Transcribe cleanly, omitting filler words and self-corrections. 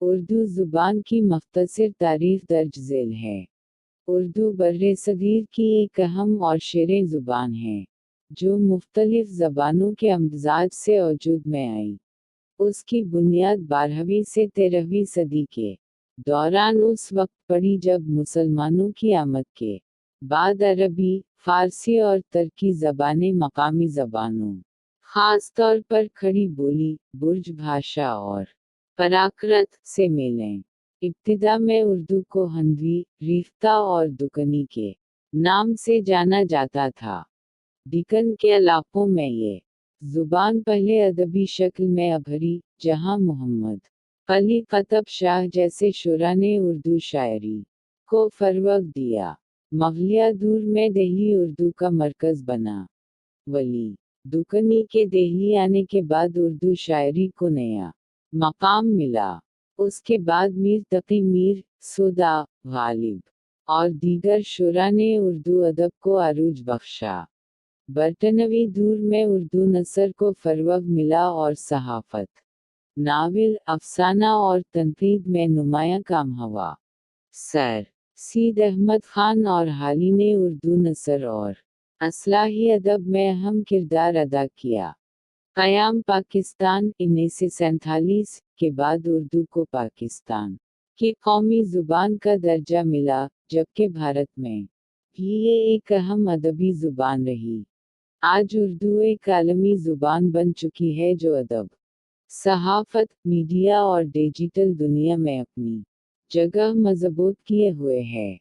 اردو زبان کی مختصر تعریف درج ذیل ہے۔ اردو برصغیر کی ایک اہم اور شیریں زبان ہے، جو مختلف زبانوں کے امتزاج سے وجود میں آئی۔ اس کی بنیاد 12ویں سے 13ویں صدی کے دوران اس وقت پڑی جب مسلمانوں کی آمد کے بعد عربی، فارسی اور ترکی زبانیں مقامی زبانوں، خاص طور پر کھڑی بولی، برج بھاشا اور پراکرت سے ملیں۔ ابتدا میں اردو کو ہندوی، ریختہ اور دکنی کے نام سے جانا جاتا تھا۔ دکن کے علاقوں میں یہ زبان پہلے ادبی شکل میں ابھری، جہاں محمد قلی قطب شاہ جیسے شعراء نے اردو شاعری کو فروغ دیا۔ مغلیہ دور میں دہلی اردو کا مرکز بنا۔ ولی دکنی کے دہلی آنے کے بعد اردو شاعری کو نیا مقام ملا۔ اس کے بعد میر تقی میر، سودا، غالب اور دیگر شعراء نے اردو ادب کو عروج بخشا۔ برطانوی دور میں اردو نثر کو فروغ ملا اور صحافت، ناول، افسانہ اور تنقید میں نمایاں کام ہوا۔ سر سید احمد خان اور حالی نے اردو نثر اور اصلاحی ادب میں اہم کردار ادا کیا۔ قیام پاکستان 1947 کے بعد اردو کو پاکستان کی قومی زبان کا درجہ ملا، جبکہ بھارت میں بھی یہ ایک اہم ادبی زبان رہی۔ آج اردو ایک عالمی زبان بن چکی ہے جو ادب، صحافت، میڈیا اور ڈیجیٹل دنیا میں اپنی جگہ مضبوط کیے ہوئے ہے۔